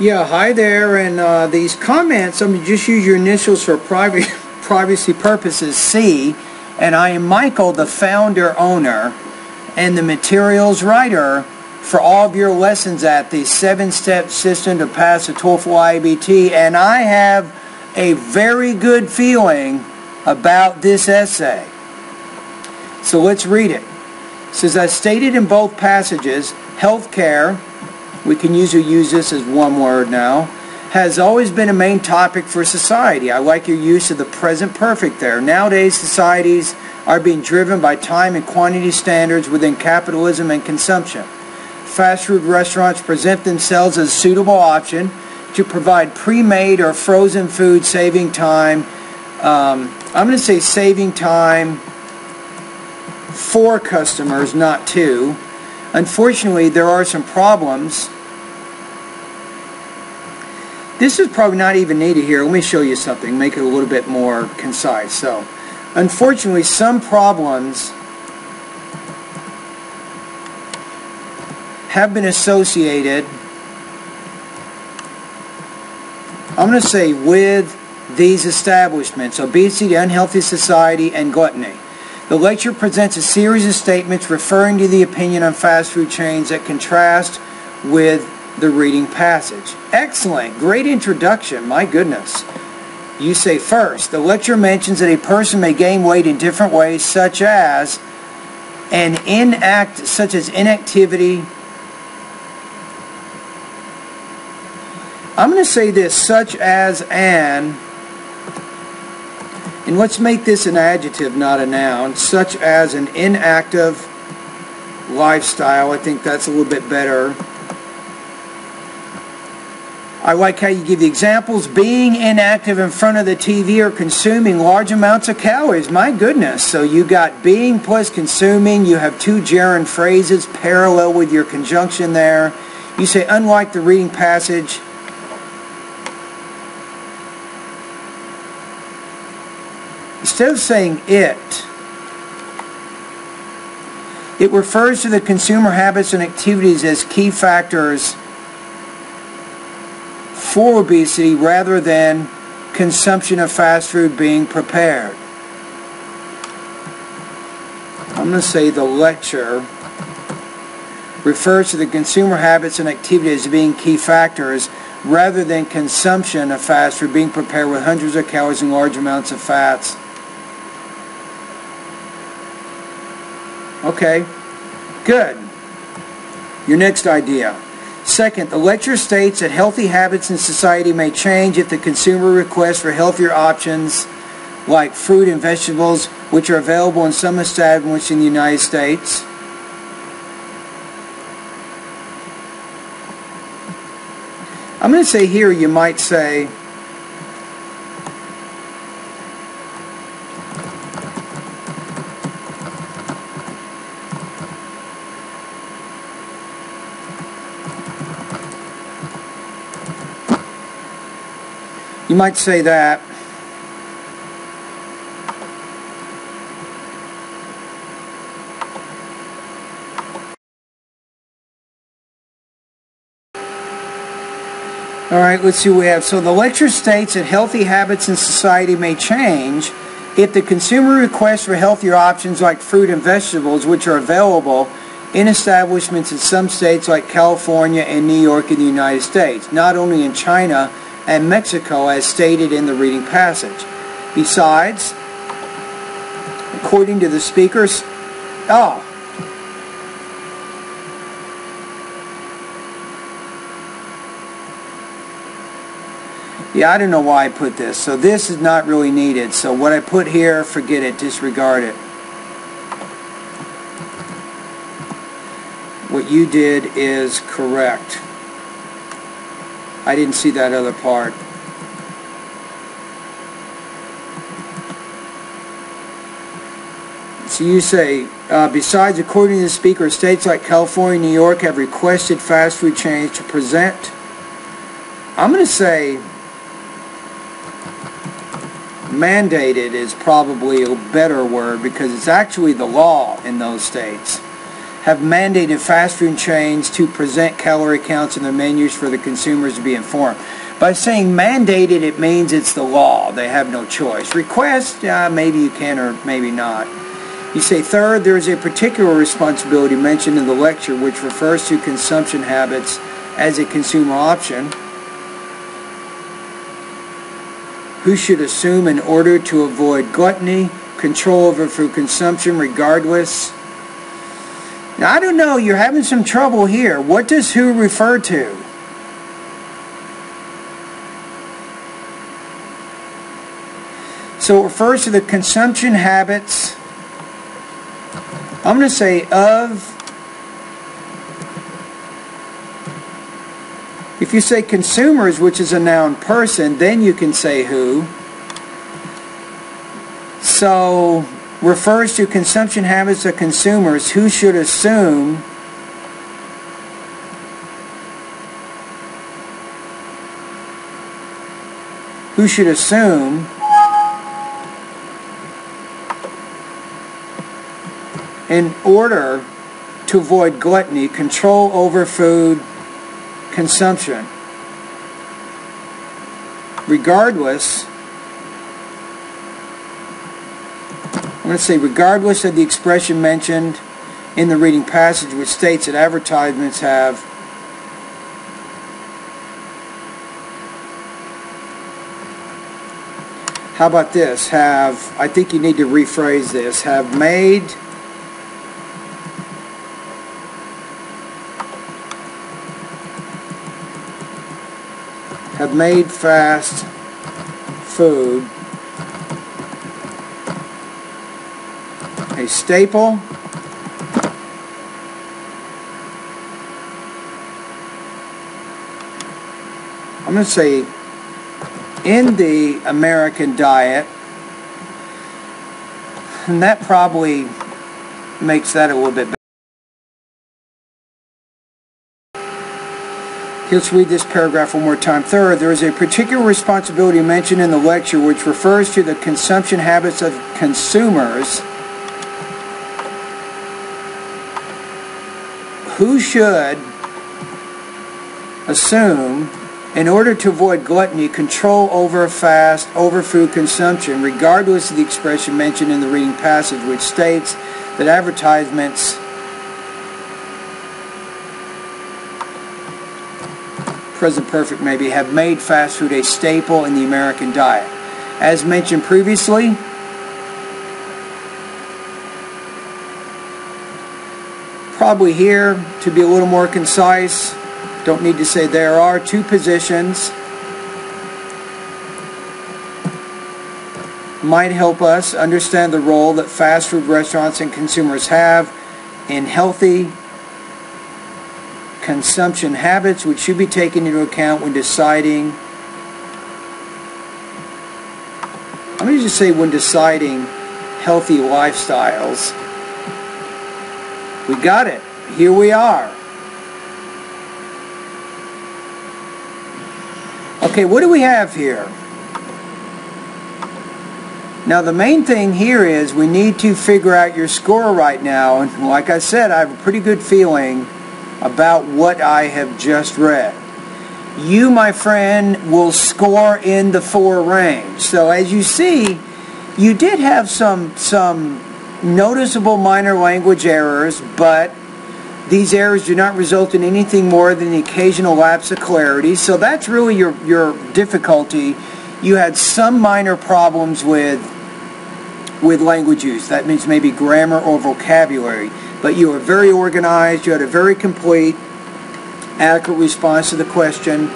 Yeah, hi there, and these comments, I'm going to just use your initials for privacy purposes, C, and I am Michael, the founder, owner, and the materials writer for all of your lessons at the 7-step system to pass the TOEFL IBT, and I have a very good feeling about this essay. So let's read it. It says, as stated in both passages, healthcare, we can usually use this as one word now, has always been a main topic for society. I like your use of the present perfect there. Nowadays, societies are being driven by time and quantity standards within capitalism and consumption. Fast food restaurants present themselves as a suitable option to provide pre-made or frozen food, saving time. I'm going to say saving time for customers, not to. Unfortunately, there are some problems. This is probably not even needed here. Let me show you something, make it a little bit more concise. So, unfortunately, some problems have been associated, I'm going to say, with these establishments: obesity, unhealthy society, and gluttony. The lecture presents a series of statements referring to the opinion on fast food chains that contrast with the reading passage. Excellent. Great introduction. My goodness. You say first, the lecture mentions that a person may gain weight in different ways, such as inactivity. I'm going to say this, such as an, and let's make this an adjective, not a noun, such as an inactive lifestyle. I think that's a little bit better. I like how you give the examples. Being inactive in front of the TV or consuming large amounts of calories. My goodness. So you got being plus consuming. You have two gerund phrases parallel with your conjunction there. You say, unlike the reading passage, instead of saying it refers to the consumer habits and activities as key factors for obesity rather than consumption of fast food being prepared. I'm going to say the lecture refers to the consumer habits and activities as being key factors rather than consumption of fast food being prepared with hundreds of calories and large amounts of fats. Okay, good. Your next idea. Second, the lecture states that healthy habits in society may change if the consumer requests for healthier options like fruit and vegetables, which are available in some establishments in the United States. I'm going to say here, you might say, you might say that. All right, let's see what we have. So the lecture states that healthy habits in society may change if the consumer requests for healthier options like fruit and vegetables, which are available in establishments in some states like California and New York in the United States, not only in China and Mexico as stated in the reading passage. Besides, according to the speakers, yeah, I don't know why I put this. So this is not really needed. So what I put here, forget it, disregard it. What you did is correct. I didn't see that other part. So you say, besides, according to the speaker, states like California and New York have requested fast food chains to present. I'm going to say mandated is probably a better word because it's actually the law in those states. have mandated fast food chains to present calorie counts in their menus for the consumers to be informed. By saying mandated, it means it's the law. They have no choice. Request, maybe you can or maybe not. You say, third, there is a particular responsibility mentioned in the lecture which refers to consumption habits as a consumer option. Who should assume in order to avoid gluttony, control over food consumption regardless. Now, I don't know, you're having some trouble here. What does who refer to? So it refers to the consumption habits, I'm going to say of. If you say consumers, which is a noun person, then you can say who. So refers to consumption habits of consumers who should assume in order to avoid gluttony, control over food consumption, regardless, I'm going to say regardless of the expression mentioned in the reading passage which states that advertisements have how about this? I think you need to rephrase this. Have made fast food a staple I'm going to say in the American diet, and that probably makes that a little bit better. Let's read this paragraph one more time. Third, there is a particular responsibility mentioned in the lecture which refers to the consumption habits of consumers who should assume, in order to avoid gluttony, control over food consumption, regardless of the expression mentioned in the reading passage which states that advertisements present perfect maybe, have made fast food a staple in the American diet. As mentioned previously, probably here, to be a little more concise, don't need to say there are two positions. Might help us understand the role that fast food restaurants and consumers have in healthy consumption habits, which should be taken into account when deciding, I'm going to just say when deciding healthy lifestyles. We got it. Here we are. Okay, what do we have here? Now the main thing here is we need to figure out your score right now, and like I said, I have a pretty good feeling about what I have just read. You, my friend, will score in the 4 range. So as you see, you did have some noticeable minor language errors, but these errors do not result in anything more than the occasional lapse of clarity. So that's really your difficulty. You had some minor problems with language use. That means maybe grammar or vocabulary. But you were very organized. You had a very complete, adequate response to the question.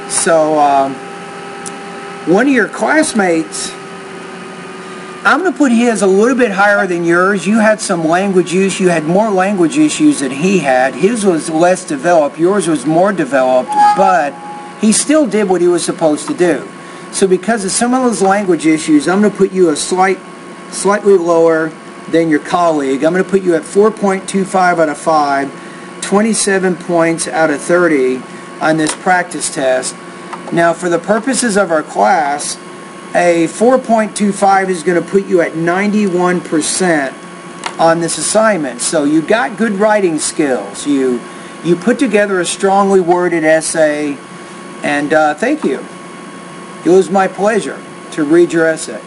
So one of your classmates, I'm going to put his a little bit higher than yours. You had some language use. You had more language issues than he had. His was less developed. Yours was more developed, but he still did what he was supposed to do. So because of some of those language issues, I'm going to put you a slightly lower than your colleague. I'm going to put you at 4.25 out of 5, 27 points out of 30 on this practice test. Now, for the purposes of our class, a 4.25 is going to put you at 91% on this assignment. So you got good writing skills. You put together a strongly worded essay, and thank you. It was my pleasure to read your essay.